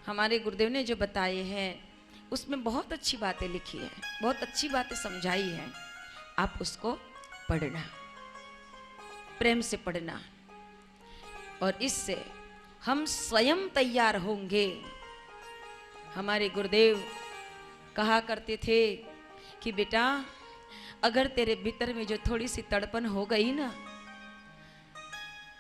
हमारे गुरुदेव ने जो बताए हैं उसमें बहुत अच्छी बातें लिखी है, बहुत अच्छी बातें समझाई हैं। आप उसको पढ़ना, प्रेम से पढ़ना, और इससे हम स्वयं तैयार होंगे। हमारे गुरुदेव कहा करते थे कि बेटा, अगर तेरे भीतर में जो थोड़ी सी तड़पन हो गई ना,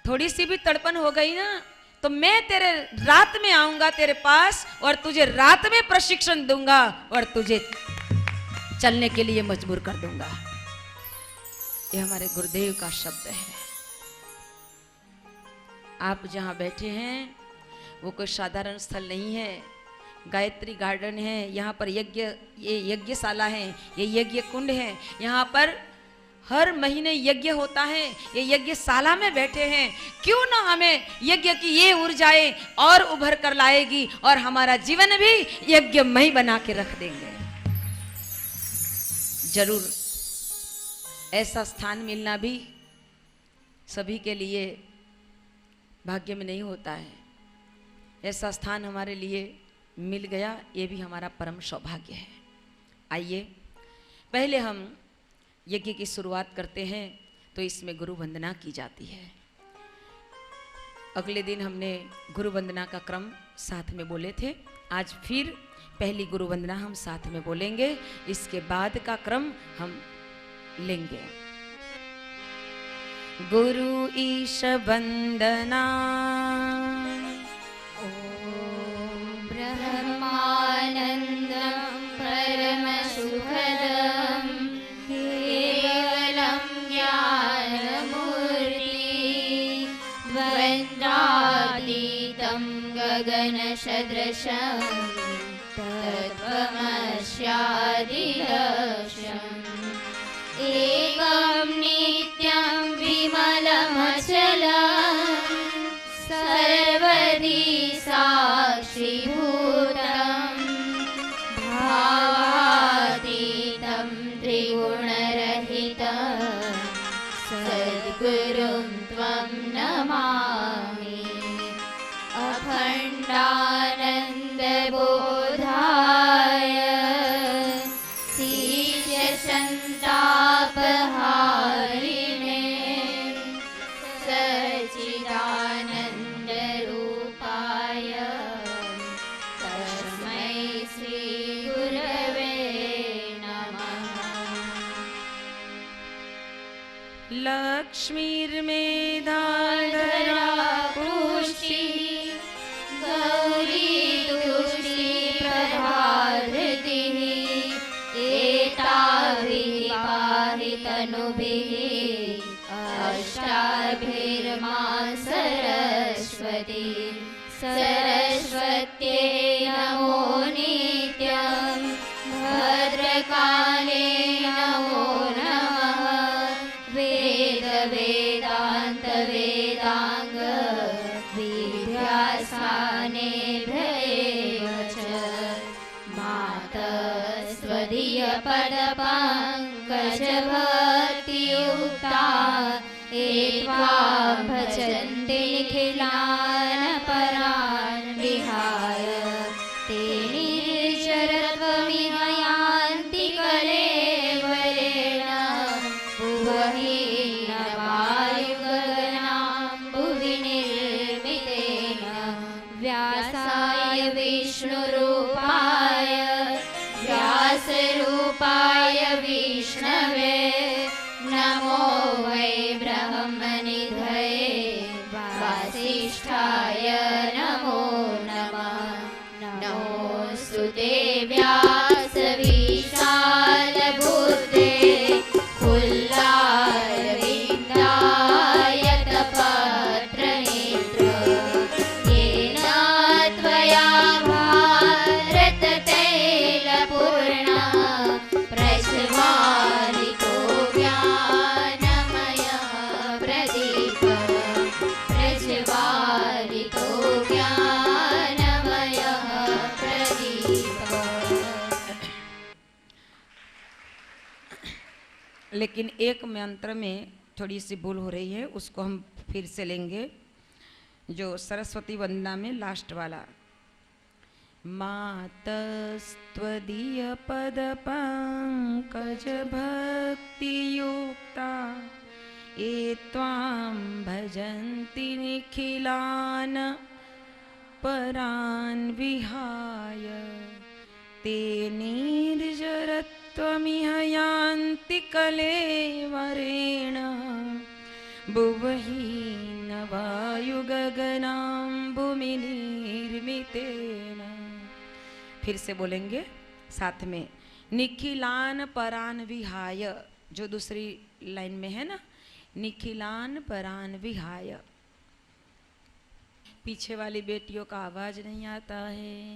थोड़ी सी भी तड़पन हो गई ना, तो मैं तेरे रात में आऊंगा तेरे पास और तुझे रात में प्रशिक्षण दूंगा और तुझे चलने के लिए मजबूर कर दूंगा। ये हमारे गुरुदेव का शब्द है। आप जहां बैठे हैं वो कोई साधारण स्थल नहीं है, गायत्री गार्डन है। यहाँ पर ये यज्ञशाला है, ये यज्ञ कुंड है। यहाँ पर हर महीने यज्ञ होता है। ये यज्ञशाला में बैठे हैं, क्यों ना हमें यज्ञ की ये ऊर्जाएं और उभर कर लाएगी और हमारा जीवन भी यज्ञमय बना के रख देंगे। जरूर ऐसा स्थान मिलना भी सभी के लिए भाग्य में नहीं होता है। ऐसा स्थान हमारे लिए मिल गया, ये भी हमारा परम सौभाग्य है। आइए पहले हम यज्ञ की शुरुआत करते हैं, तो इसमें गुरु वंदना की जाती है। अगले दिन हमने गुरु वंदना का क्रम साथ में बोले थे, आज फिर पहली गुरु वंदना हम साथ में बोलेंगे, इसके बाद का क्रम हम लेंगे। गुरु ईश वंदना। गगनसदृशं तत्त्वमस्यादिलक्ष्यम् एकं नित्यं विमलमचलं सर्वदि साक्षिभूतं भावातीतं त्रिगुणरहितं सद्गुरुं त्वं नमामि। अखण्डानन्दबोधाय शिष्यसन्तापहारिणे सच्चिदानन्दरूपाय तस्मै श्रीगुरवे नमः। लक्ष्मीर्मेधाधरा पुष्टि गौरी तुष्टि प्रभाधृतिः एताभिः पाहि तनुभिः अष्टाभिर्मा सरस्वती। सरस्वत्यै नमो नित्यं भद्रकाले नमो नमः। वेद वेदान्त वेदांग विद्यासानेभ्यः च मातस्त्वदीयपदपङ्कजभक्तियुक्ता ये त्वां भजन्ते निखिलान् परान् विहाय। ते निर्जरत्वमिह यान्ति कलेवरेण भुवहीन वायुगगनाम्बुवि निर्मितेन। व्यासाय विष्णुरूपाय व्यासरूपाय विष्णवे नमो वै ब्रह्मनिधये वासिष्ठाय नमो नमः। नमोऽस्तुते व्यासविशालबुद्धे फुल्लारविन्दायतपत्रनेत्र येन त्वया भारततैलपूर्णा प्रज्वालितो ज्ञानमयः प्रदीपः। प्रज्वालितो ज्ञानमयः प्रदीपः। लेकिन एक मंत्र में थोड़ी सी भूल हो रही है, उसको हम फिर से लेंगे। जो सरस्वती वंदना में लास्ट वाला, मातस्त्वदीयपदपङ्कजभक्तियुक्ता ये त्वां भजन्ति निखिलान् परान् विहाय ते निर्जरत्वमिह यान्ति कलेवरेण भुवहीन वायुगगनां भूमिनिर्मितेन। फिर से बोलेंगे साथ में, निखिलान परान विहाय, जो दूसरी लाइन में है ना, निखिलान परान विहाय। पीछे वाली बेटियों का आवाज नहीं आता है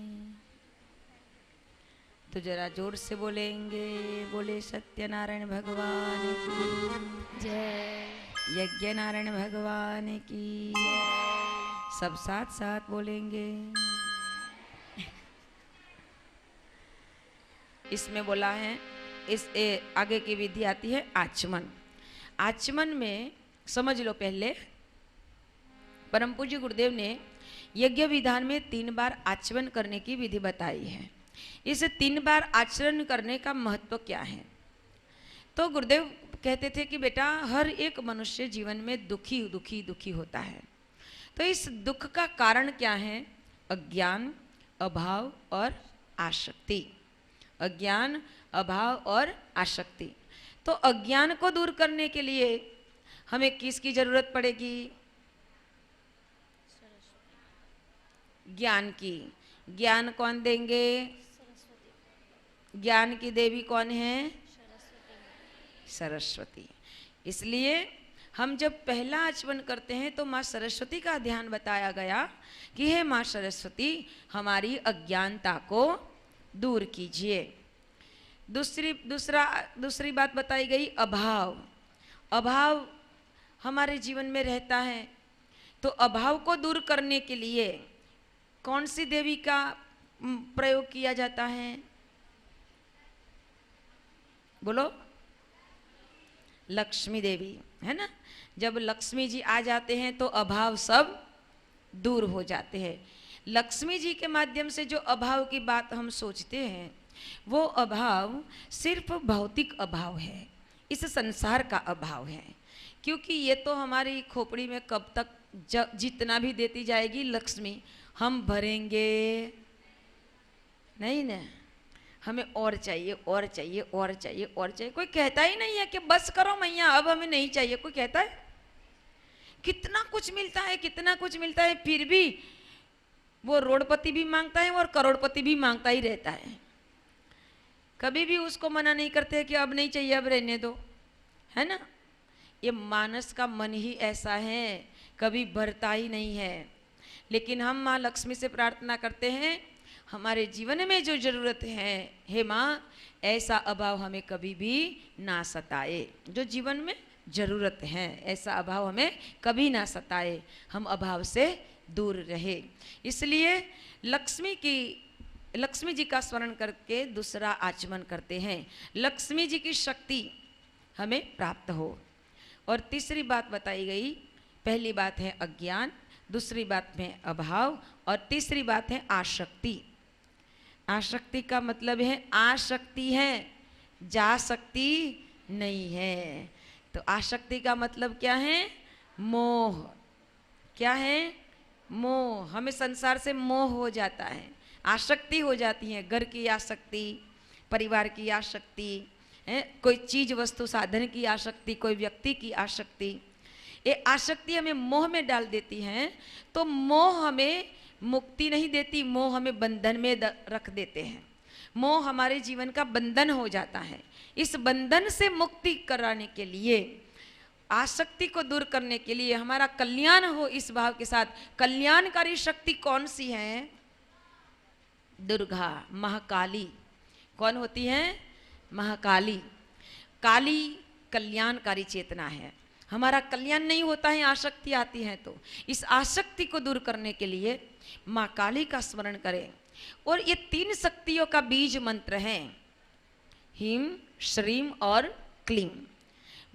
तो जरा जोर से बोलेंगे, बोले सत्यनारायण भगवान की जय, यज्ञ नारायण भगवान की। सब साथ साथ बोलेंगे। इसमें बोला है, आगे की विधि आती है आचमन। आचमन में समझ लो, पहले परम पूज्य गुरुदेव ने यज्ञ विधान में 3 बार आचमन करने की विधि बताई है। इस 3 बार आचरण करने का महत्व क्या है? तो गुरुदेव कहते थे कि बेटा, हर एक मनुष्य जीवन में दुखी दुखी दुखी होता है। तो इस दुख का कारण क्या है? अज्ञान, अभाव और आसक्ति। अज्ञान, अभाव और आसक्ति। तो अज्ञान को दूर करने के लिए हमें किसकी जरूरत पड़ेगी? ज्ञान की। ज्ञान कौन देंगे? ज्ञान की देवी कौन है? सरस्वती। इसलिए हम जब पहला आचमन करते हैं तो माँ सरस्वती का ध्यान बताया गया कि हे माँ सरस्वती, हमारी अज्ञानता को दूर कीजिए। दूसरी बात बताई गई, अभाव। अभाव हमारे जीवन में रहता है, तो अभाव को दूर करने के लिए कौन सी देवी का प्रयोग किया जाता है? बोलो, लक्ष्मी देवी, है ना। जब लक्ष्मी जी आ जाते हैं तो अभाव सब दूर हो जाते हैं। लक्ष्मी जी के माध्यम से जो अभाव की बात हम सोचते हैं, वो अभाव सिर्फ भौतिक अभाव है, इस संसार का अभाव है। क्योंकि ये तो हमारी खोपड़ी में कब तक जितना भी देती जाएगी लक्ष्मी, हम भरेंगे नहीं ना। हमें और चाहिए, और चाहिए, और चाहिए, और चाहिए। कोई कहता ही नहीं है कि बस करो मैया, अब हमें नहीं चाहिए। कोई कहता है? कितना कुछ मिलता है, कितना कुछ मिलता है, फिर भी वो रोडपति भी मांगता है और करोड़पति भी मांगता ही रहता है। कभी भी उसको मना नहीं करते कि अब नहीं चाहिए, अब रहने दो, है ना। ये मानस का मन ही ऐसा है, कभी भरता ही नहीं है। लेकिन हम माँ लक्ष्मी से प्रार्थना करते हैं, हमारे जीवन में जो जरूरत है, हे माँ, ऐसा अभाव हमें कभी भी ना सताए। जो जीवन में जरूरत है, ऐसा अभाव हमें कभी ना सताए, हम अभाव से दूर रहे। इसलिए लक्ष्मी जी का स्मरण करके दूसरा आचमन करते हैं, लक्ष्मी जी की शक्ति हमें प्राप्त हो। और तीसरी बात बताई गई, पहली बात है अज्ञान, दूसरी बात में अभाव, और तीसरी बात है आसक्ति। आसक्ति का मतलब है आसक्ति है, जा सकती नहीं है। तो आसक्ति का मतलब क्या है? मोह। क्या है? मोह। हमें संसार से मोह हो जाता है, आसक्ति हो जाती है। घर की आसक्ति, परिवार की आसक्ति, कोई चीज वस्तु साधन की आसक्ति, कोई व्यक्ति की आसक्ति। ये आसक्ति हमें मोह में डाल देती है। तो मोह हमें मुक्ति नहीं देती, मोह हमें बंधन में रख देते हैं। मोह हमारे जीवन का बंधन हो जाता है। इस बंधन से मुक्ति कराने के लिए, आसक्ति को दूर करने के लिए, हमारा कल्याण हो इस भाव के साथ, कल्याणकारी शक्ति कौन सी है? दुर्गा, महाकाली। कौन होती है? महाकाली। काली कल्याणकारी चेतना है। हमारा कल्याण नहीं होता है, आसक्ति आती है। तो इस आसक्ति को दूर करने के लिए माँ काली का स्मरण करें। और ये 3 शक्तियों का बीज मंत्र है, ह्रीं, श्रीं और क्लीं।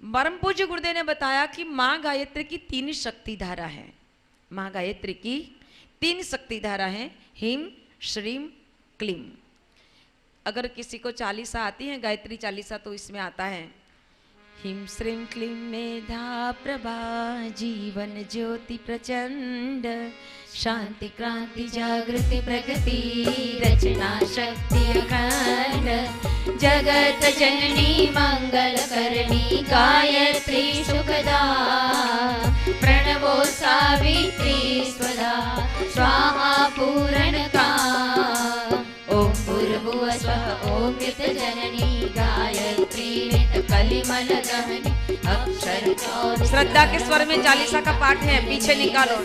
परम पूज्य गुरुदेव ने बताया कि माँ गायत्री की 3 शक्ति धारा है। माँ गायत्री की 3 शक्ति धारा है, ह्रीं, श्रीं क्लीम। अगर किसी को चालीसा आती है गायत्री चालीसा तो इसमें आता है हिम श्रीम क्लीम मेधा प्रभा जीवन ज्योति प्रचंड शांति क्रांति जागृति प्रगति रचना शक्ति अखंड जगत जननी मंगल करणी गायत्री सुखदा प्रणवो सावित्री स्वधा स्वाहा पूरणका ओम भूर्भुवः स्वः ओम कृत जननी गायत्री कलिमल दहनी अक्षर चौर। श्रद्धा के स्वर में चालीसा का पाठ है, पीछे निकालो।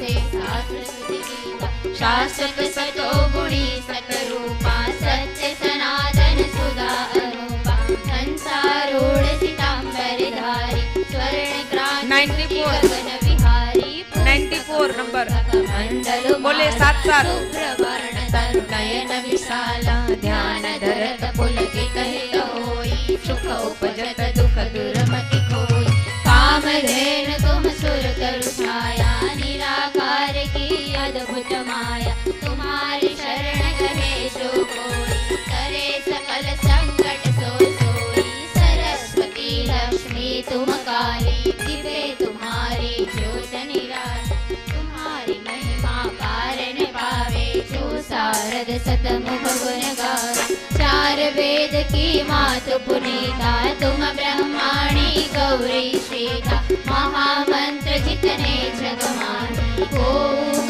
शासक सतो गुणी सकरूपा सत्य सनातन सुधा अरूपा संसारूढ़ सितांबर धारी स्वर्ण क्रांति गगन विहारी 94 नंबर मंडल बोले साथ साथ शुभ्रवर्ण तरु नयन विशाला ध्यान धरत पुलकित हित होई सुख उपजत दुख दुर्मति खोई कामधेनु तुम सुर तरु छाया निराकार की अद्भुत माया तुम्हारी शरण गहे जो कोई करे सकल संकट सो सोई सरस्वती लक्ष्मी तुम काली दिव्य तुम्हारी ज्योत निराली तुम्हारी महिमा कारण पावे जो सारद सतमुख गुण गावे चार वेद की मातु पुनीता तुम ब्रह्माणी गौरी श्रीता महामंत्र जितने जग माही को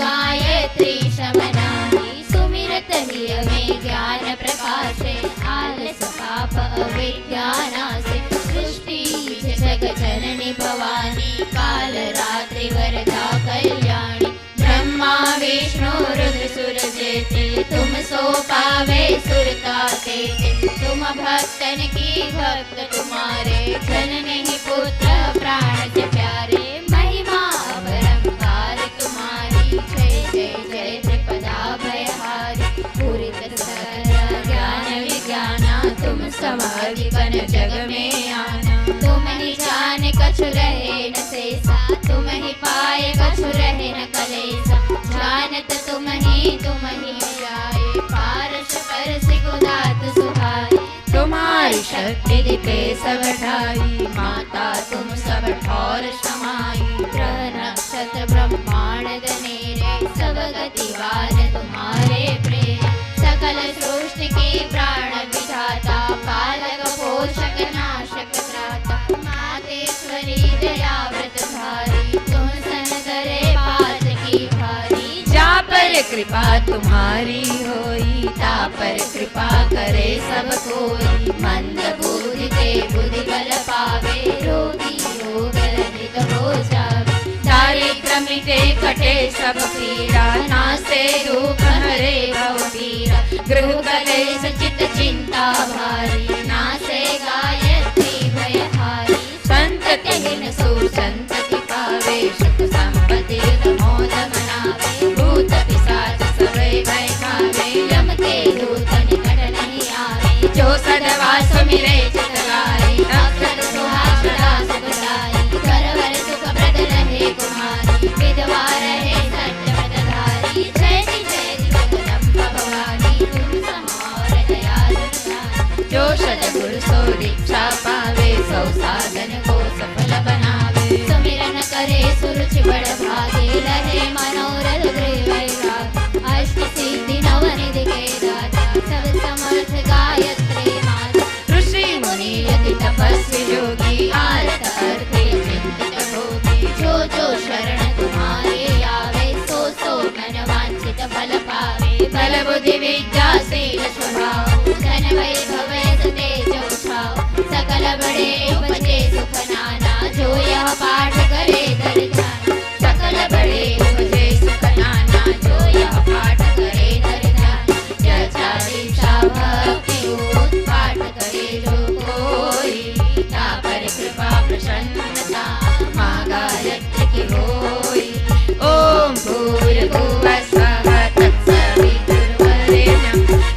गायत्री शमनानी सुमिरत ही में ज्ञान प्रकाशे आलस पाप अविद्यानाशे सृष्टि जग जननी भवानी काल रात्रि वरदा कल्याणी ब्रह्मा विष्णु रुद्र सुर जेते तुम सो पावे सुरता देते तुम भक्तन की भक्त तुम्हारे जननी ही पुत्र प्राण से प्यारे महिमा अपरंपार तुम्हारी जय जय जय त्रिपदा भयहारी पूरी तरह ज्ञान विज्ञाना तुम समाधि बन जग में आना तुम ही जाने कछु रहे न शेषा तुम ही पाए कछु रहे न कलेसा जानत तुम ही जाए पारस परस गुदात सुहाई तुम्हारी शक्ति दिखे सब ढाई माता तुम सब ठौर समाई ग्रह नक्षत्र ब्रह्मांड दनेरे सब गतिवान तुम्हारे प्रेम सकल सृष्टि की प्राण विधाता पालक पोषक नाशक त्राता मातेश्वरी दया व्रत धारी तुम सन करे पात की भारी जा पर कृपा तुम्हारी होई ता पर कृपा करे सब कोई मंद बुद्धि ते बुद्धि बल पावे रोगी रोग रहित हो जावे दारिद्र मिटे कटे सब पीड़ा नासे दुख हरे भव पीरा गृह कलेश चित चिंता भारी नासे गायत्री भयहारी संतति हिन सुर संतति पावे सुख संपत्ति मोद मनावे भूत पिशाच सबे भय खावे यम के दूत निकट नहीं आवे जो सदवा सुमिरे चित गाई अक्षर सुहास सदा सुखदाई करवर सुख प्रद रहे कुमारी विधवा रहे सत्य व्रतधारी जयति जयति जगदम्ब भवानी तुम समार दयालु निधानी जो सद्गुरु सो दीक्षा पावे सौ साधन को सफल बनावे सुमिरन करे सुरुचि बड़ भागे रहे मनोरथ गृह वैराग अष्ट सिद्धि नवनिधि के दाता सब समर्थ गायत्री माता ऋषि मुनि यति तपस्वी योगी आरत अर्थे चिंतित भोगी जो जो शरण तुम्हारे आवे सो सो मन वांछित फल पावे बल बुद्धि विद्या शील स्वभाव धन वैभव तेज उठाओ सकल बड़े उपजे सुख नाना जो यह पाठ करे धर ध्यान सकल बड़े उपजे सुख नाना जो यह पाठ करे धर ध्यान जचा दीक्षा भक्ति उत पाठ करे जो कोई ता पर कृपा प्रसन्नता माँ गायत्री की होई ओम भूर्भुवः स्वः तत्सवितुर्वरेण्यं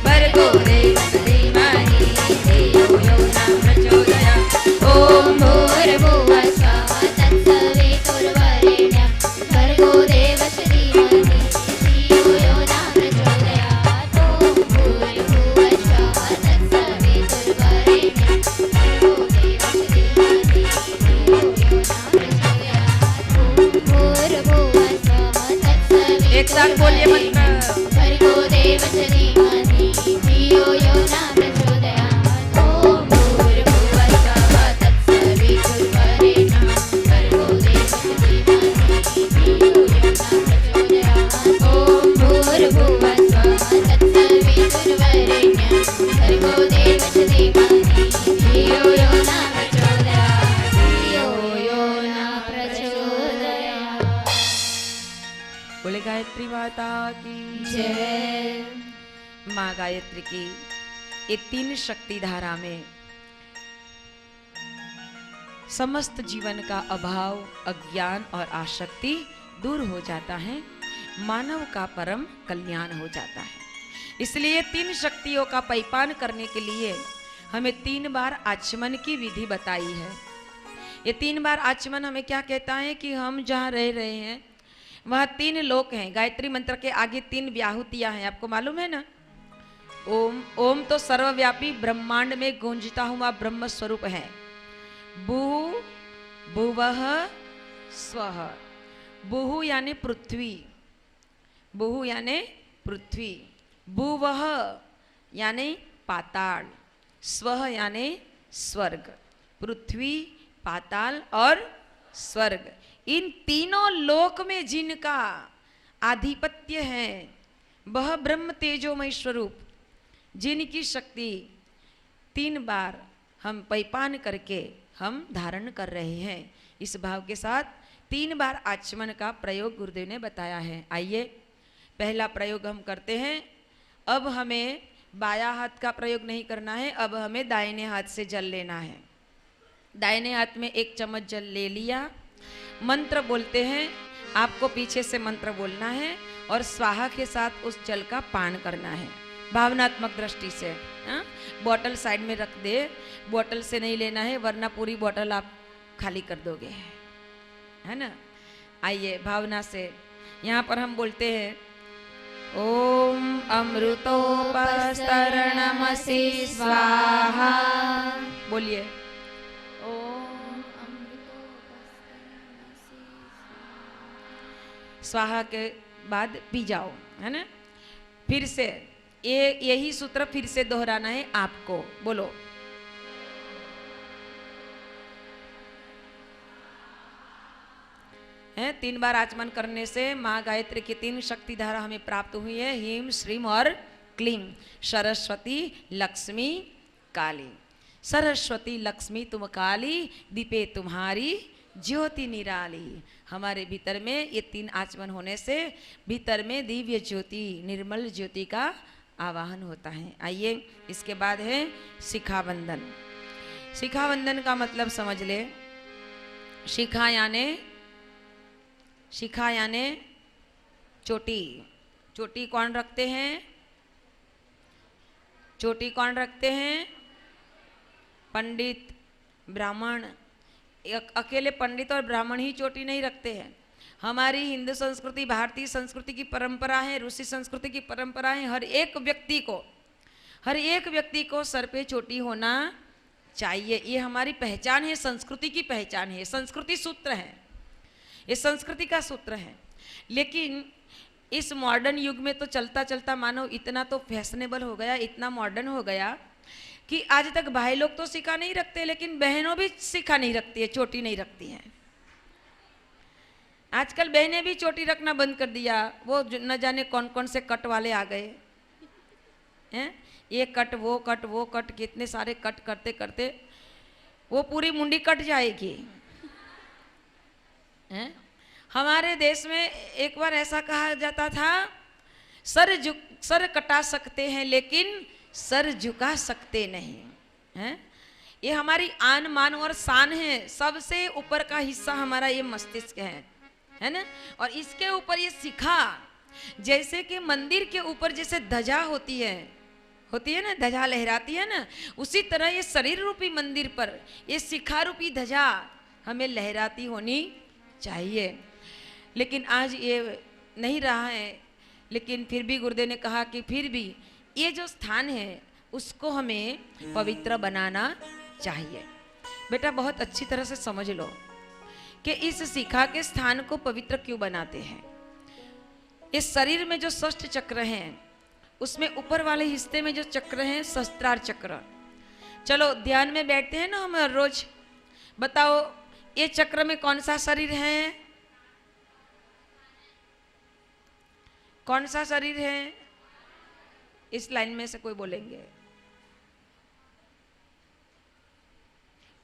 भर्गो देवस्य धीमहि धियो यो न प्रचोदयात् ओम माँ गायत्री की ये 3 शक्ति धारा में समस्त जीवन का अभाव, अज्ञान और आसक्ति दूर हो जाता है, मानव का परम कल्याण हो जाता है। इसलिए 3 शक्तियों का परिपान करने के लिए हमें 3 बार आचमन की विधि बताई है। ये 3 बार आचमन हमें क्या कहता है कि हम जहाँ रह रहे हैं वह 3 लोक हैं। गायत्री मंत्र के आगे 3 व्याहुतियां हैं, आपको मालूम है ना। ओम, ओम तो सर्वव्यापी ब्रह्मांड में गूंजता हुआ ब्रह्म स्वरूप है। भू, भुवः, स्वः। भूहु यानी पृथ्वी, भूहु यानी पृथ्वी, भुवः यानी पाताल, स्वः यानी स्वर्ग। पृथ्वी, पाताल और स्वर्ग, इन तीनों लोक में जिनका आधिपत्य है वह ब्रह्म तेजोमय स्वरूप, जिनकी शक्ति 3 बार हम परिपान करके हम धारण कर रहे हैं। इस भाव के साथ 3 बार आचमन का प्रयोग गुरुदेव ने बताया है। आइए पहला प्रयोग हम करते हैं। अब हमें बाया हाथ का प्रयोग नहीं करना है, अब हमें दाहिने हाथ से जल लेना है। दाहिने हाथ में 1 चम्मच जल ले लिया, मंत्र बोलते हैं, आपको पीछे से मंत्र बोलना है और स्वाहा के साथ उस जल का पान करना है भावनात्मक दृष्टि से। हाँ? बोतल साइड में रख दे, बोतल से नहीं लेना है वरना पूरी बोतल आप खाली कर दोगे, है ना। आइए भावना से यहाँ पर हम बोलते हैं ओम अमृतोपस्तरणमसि स्वाहा। बोलिए ओम स्वाहा के बाद पी जाओ, है ना। फिर से यही सूत्र फिर से दोहराना है आपको। बोलो है। 3 बार आचमन करने से माँ गायत्री की 3 शक्ति धारा हमें प्राप्त हुई है, हीम, श्रीम और क्लीम। सरस्वती, लक्ष्मी, काली। सरस्वती लक्ष्मी तुम काली, दीपे तुम्हारी ज्योति निराली। हमारे भीतर में ये 3 आचमन होने से भीतर में दिव्य ज्योति, निर्मल ज्योति का आवाहन होता है। आइए इसके बाद है शिखाबंधन। शिखाबंधन का मतलब समझ ले। शिखा यानी चोटी। चोटी कौन रखते हैं? चोटी कौन रखते हैं? पंडित, ब्राह्मण। अकेले पंडित और ब्राह्मण ही चोटी नहीं रखते हैं। हमारी हिंदू संस्कृति, भारतीय संस्कृति की परंपरा है, रूसी संस्कृति की परंपरा है, हर एक व्यक्ति को सर पे चोटी होना चाहिए। ये हमारी पहचान है, संस्कृति की पहचान है, संस्कृति सूत्र है, ये संस्कृति का सूत्र है। लेकिन इस मॉडर्न युग में तो चलता चलता मानो इतना तो फैशनेबल हो गया, इतना मॉडर्न हो गया कि आज तक भाई लोग तो सिखा नहीं रखते, लेकिन बहनों भी सिखा नहीं रखती है, चोटी नहीं रखती हैं। आजकल बहनें भी चोटी रखना बंद कर दिया। वो न जाने कौन कौन से कट वाले आ गए हैं, ये कट वो कट वो कट, कितने सारे कट करते करते वो पूरी मुंडी कट जाएगी। हैं? हमारे देश में एक बार ऐसा कहा जाता था, सर कटा सकते हैं लेकिन सर झुका सकते नहीं। हैं? ये हमारी आन मान और शान है। सबसे ऊपर का हिस्सा हमारा ये मस्तिष्क है ना। और इसके ऊपर ये शिखा, जैसे कि मंदिर के ऊपर जैसे ध्वजा होती है ना, ध्वजा लहराती है ना, उसी तरह ये शरीर रूपी मंदिर पर ये शिखा रूपी ध्वजा हमें लहराती होनी चाहिए। लेकिन आज ये नहीं रहा है। लेकिन फिर भी गुरुदेव ने कहा कि फिर भी ये जो स्थान है उसको हमें पवित्र बनाना चाहिए। बेटा बहुत अच्छी तरह से समझ लो कि इस शिखा के स्थान को पवित्र क्यों बनाते हैं। इस शरीर में जो षष्ठ चक्र हैं उसमें ऊपर वाले हिस्से में जो चक्र हैं सहस्त्रार चक्र। चलो ध्यान में बैठते हैं ना हम रोज, बताओ ये चक्र में कौन सा शरीर है? कौन सा शरीर है? इस लाइन में से कोई बोलेंगे?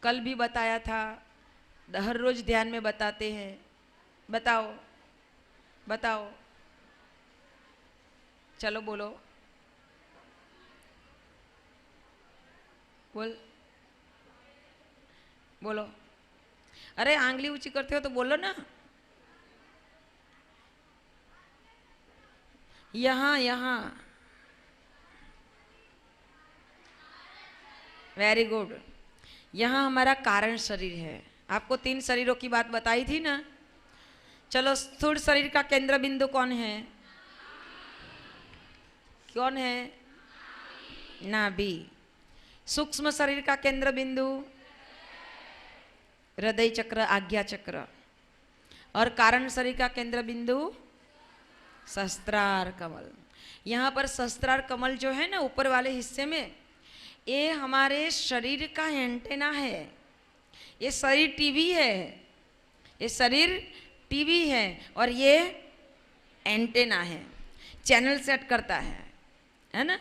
कल भी बताया था, हर रोज ध्यान में बताते हैं। बताओ बताओ, चलो बोलो। बोल, बोलो। अरे आंगली ऊंची करते हो तो बोलो ना। यहाँ यहाँ, वेरी गुड। यहाँ हमारा कारण शरीर है। आपको 3 शरीरों की बात बताई थी ना। चलो, स्थूल शरीर का केंद्र बिंदु कौन है? कौन है? नाभि। सूक्ष्म शरीर का केंद्र बिंदु हृदय चक्र, आज्ञा चक्र। और कारण शरीर का केंद्र बिंदु सहस्त्रार कमल। यहाँ पर सहस्त्रार कमल जो है ना ऊपर वाले हिस्से में, ये हमारे शरीर का एंटेना है। ये शरीर टीवी है, ये शरीर टीवी है और ये एंटेना है, चैनल सेट करता है ना।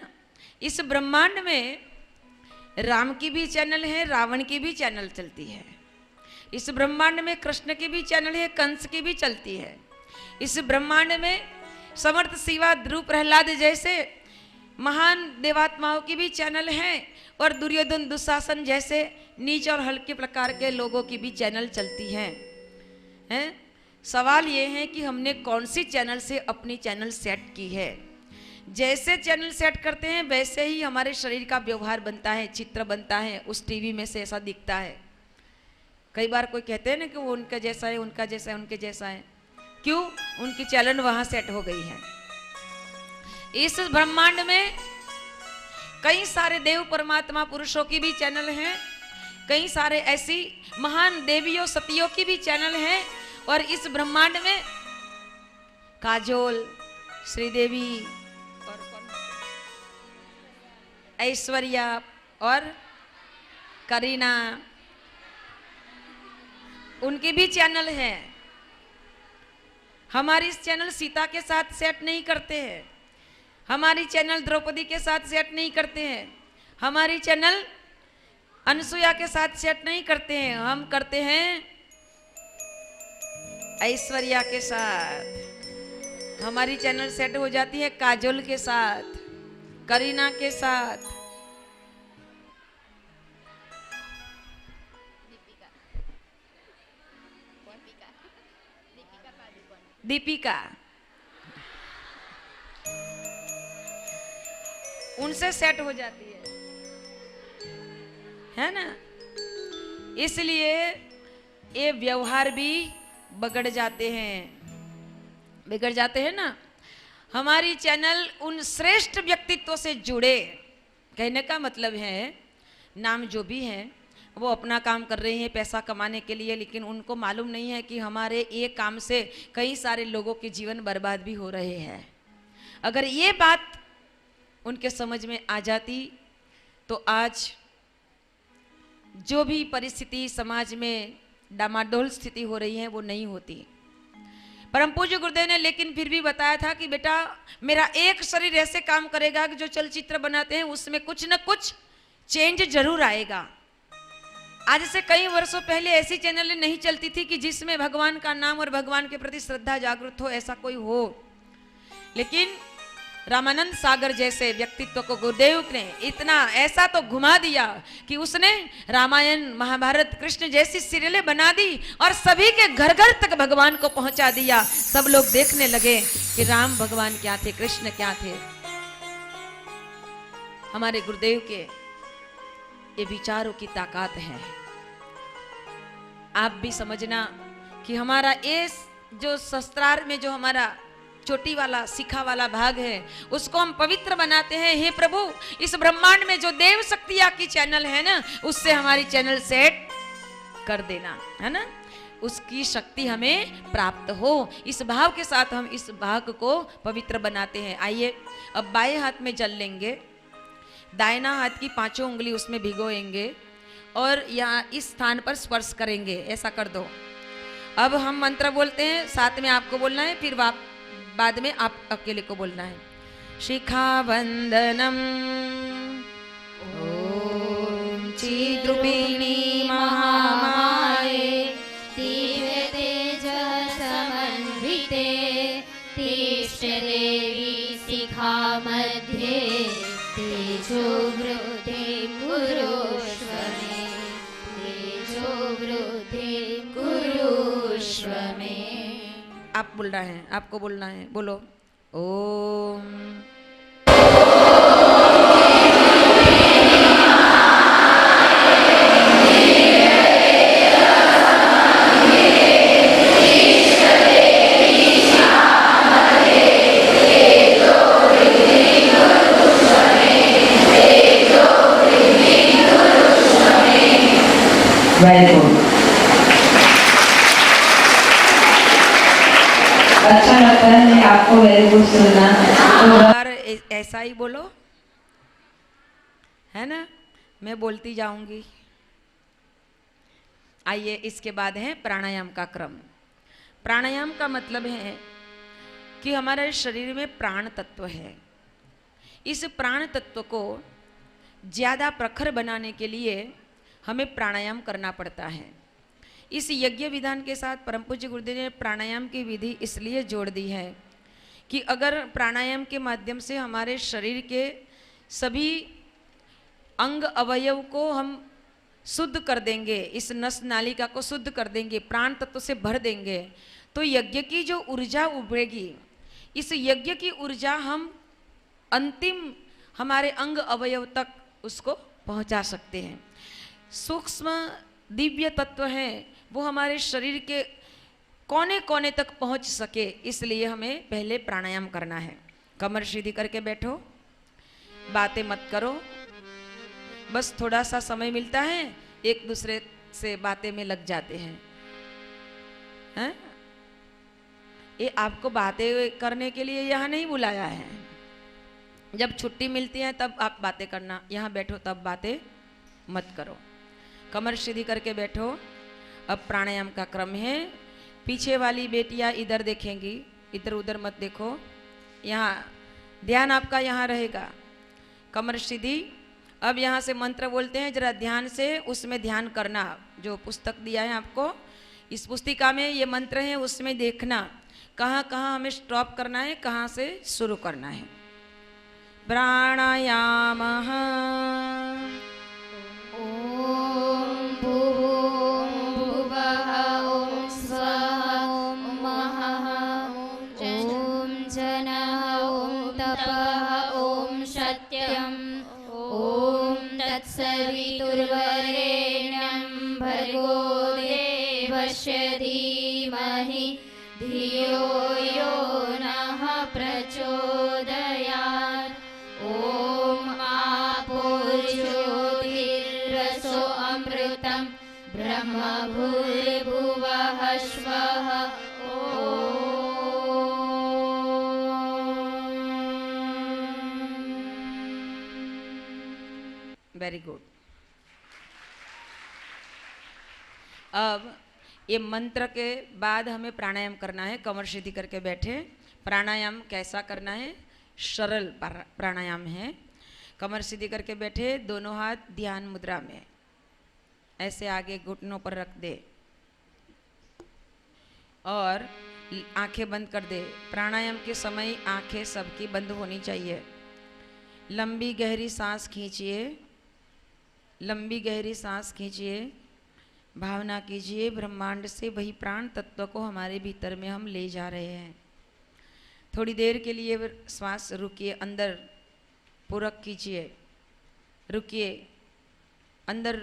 इस ब्रह्मांड में राम की भी चैनल है, रावण की भी चैनल चलती है। इस ब्रह्मांड में कृष्ण की भी चैनल है, कंस की भी चलती है। इस ब्रह्मांड में समर्थ, शिवा, ध्रुव, प्रहलाद जैसे महान देवात्माओं की भी चैनल है और दुर्योधन, दुशासन जैसे नीच और हल्के प्रकार के लोगों की भी चैनल चलती हैं। सवाल ये है कि हमने कौन सी चैनल से अपनी चैनल सेट की है। जैसे चैनल सेट करते हैं वैसे ही हमारे शरीर का व्यवहार बनता है, चित्र बनता है, उस टीवी में से ऐसा दिखता है। कई बार कोई कहते हैं ना कि वो उनका जैसा है, उनका जैसा है, उनके जैसा है। क्यों? उनकी चैनल वहां सेट हो गई है। इस ब्रह्मांड में कई सारे देव, परमात्मा, पुरुषों की भी चैनल हैं, कई सारे ऐसी महान देवियों, सतियों की भी चैनल हैं। और इस ब्रह्मांड में काजोल, श्रीदेवी और ऐश्वर्या और करीना, उनकी भी चैनल है। हमारी इस चैनल सीता के साथ सेट नहीं करते हैं, हमारी चैनल द्रौपदी के साथ सेट नहीं करते हैं, हमारी चैनल अनसुया के साथ सेट नहीं करते हैं। हम करते हैं ऐश्वर्या के साथ। हमारी चैनल सेट हो जाती है काजोल के साथ, करीना के साथ, दीपिका, उनसे सेट हो जाती है ना। इसलिए ये व्यवहार भी बिगड़ जाते हैं ना। हमारी चैनल उन श्रेष्ठ व्यक्तित्व से जुड़े। कहने का मतलब है, नाम जो भी है वो अपना काम कर रहे हैं पैसा कमाने के लिए, लेकिन उनको मालूम नहीं है कि हमारे एक काम से कई सारे लोगों के जीवन बर्बाद भी हो रहे हैं। अगर ये बात उनके समझ में आ जाती तो आज जो भी परिस्थिति समाज में डामाडोल स्थिति हो रही है वो नहीं होती। परम पूज्य गुरुदेव ने लेकिन फिर भी बताया था कि बेटा, मेरा एक शरीर ऐसे काम करेगा कि जो चलचित्र बनाते हैं उसमें कुछ न कुछ चेंज जरूर आएगा। आज से कई वर्षों पहले ऐसी चैनलें नहीं चलती थी कि जिसमें भगवान का नाम और भगवान के प्रति श्रद्धा जागृत हो, ऐसा कोई हो। लेकिन रामानंद सागर जैसे व्यक्तित्व को गुरुदेव ने इतना ऐसा तो घुमा दिया कि उसने रामायण, महाभारत, कृष्ण जैसी सीरियलें बना दी और सभी के घर घर तक भगवान को पहुंचा दिया। सब लोग देखने लगे कि राम भगवान क्या थे, कृष्ण क्या थे। हमारे गुरुदेव के ये विचारों की ताकत है। आप भी समझना कि हमारा ये जो शस्त्रार में जो हमारा चोटी वाला, शिखा वाला भाग है, उसको हम पवित्र बनाते हैं। हे प्रभु, इस ब्रह्मांड में जो देव शक्तियां की चैनल है ना, उससे हमारी चैनल सेट कर देना, है ना। उसकी शक्ति हमें प्राप्त हो, इस भाव के साथ हम इस भाग को पवित्र बनाते हैं। आइए अब बाएं हाथ में जल लेंगे, दाहिना हाथ की 5 उंगली उसमें भिगोएंगे और यहाँ इस स्थान पर स्पर्श करेंगे। ऐसा कर दो। अब हम मंत्र बोलते हैं, साथ में आपको बोलना है, फिर बाद में आप अकेले को बोलना है। शिखा वंदनम ओम चिद्रूपिणी महामाये दिव्य तेज समन्विते तिष्ठ देवी शिखा मध्ये तेजो वृद्धि पुरुष आप बोलना है, आपको बोलना है, बोलो ओम। Very good. अच्छा लगता है आपको वेरी गुड सुनना। और ऐसा ही बोलो, है ना, मैं बोलती जाऊंगी। आइए, इसके बाद है प्राणायाम का क्रम। प्राणायाम का मतलब है कि हमारे शरीर में प्राण तत्व है। इस प्राण तत्व को ज्यादा प्रखर बनाने के लिए हमें प्राणायाम करना पड़ता है। इस यज्ञ विधान के साथ परम पूज्य गुरुदेव ने प्राणायाम की विधि इसलिए जोड़ दी है कि अगर प्राणायाम के माध्यम से हमारे शरीर के सभी अंग अवयव को हम शुद्ध कर देंगे, इस नस नालिका को शुद्ध कर देंगे, प्राण तत्व से भर देंगे, तो यज्ञ की जो ऊर्जा उभरेगी, इस यज्ञ की ऊर्जा हम अंतिम हमारे अंग अवयव तक उसको पहुंचा सकते हैं। सूक्ष्म दिव्य तत्व है वो हमारे शरीर के कोने कोने तक पहुंच सके, इसलिए हमें पहले प्राणायाम करना है। कमर सीधी करके बैठो, बातें मत करो, बस थोड़ा सा समय मिलता है एक दूसरे से बातें में लग जाते हैं। ये आपको बातें करने के लिए यहाँ नहीं बुलाया है। जब छुट्टी मिलती है तब आप बातें करना, यहाँ बैठो तब बातें मत करो। कमर सीधी करके बैठो। अब प्राणायाम का क्रम है। पीछे वाली बेटियां इधर देखेंगी, इधर उधर मत देखो, यहाँ ध्यान आपका यहाँ रहेगा। कमर सीधी। अब यहाँ से मंत्र बोलते हैं, जरा ध्यान से उसमें ध्यान करना। जो पुस्तक दिया है आपको, इस पुस्तिका में ये मंत्र है, उसमें देखना कहाँ कहाँ हमें स्टॉप करना है, कहाँ से शुरू करना है। प्राणायाम सवितुर्वरेण्यं भर्गो देवस्य धीमहि धियो यो नः प्रचोदयात्। ॐ आपोर्ज्योतिर्रसो अमृतं ब्रह्म भूर्भुवः स्वः। Very good. अब ये मंत्र के बाद हमें प्राणायाम करना है। कमर सीधी करके बैठे। प्राणायाम कैसा करना है? सरल प्राणायाम है। कमर सीधी करके बैठे, दोनों हाथ ध्यान मुद्रा में ऐसे आगे घुटनों पर रख दे और आंखें बंद कर दे। प्राणायाम के समय आंखें सबकी बंद होनी चाहिए। लंबी गहरी सांस खींचिए, लंबी गहरी सांस खींचिए। भावना कीजिए ब्रह्मांड से वही प्राण तत्व को हमारे भीतर में हम ले जा रहे हैं। थोड़ी देर के लिए श्वास रुकिए, अंदर पूरक कीजिए, रुकिए, अंदर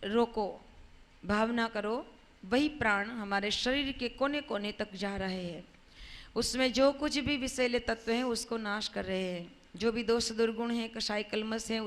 रोको, भावना करो वही प्राण हमारे शरीर के कोने कोने तक जा रहे हैं। उसमें जो कुछ भी विषैले तत्व हैं उसको नाश कर रहे हैं। जो भी दोष दुर्गुण है, कषाय कलमश है,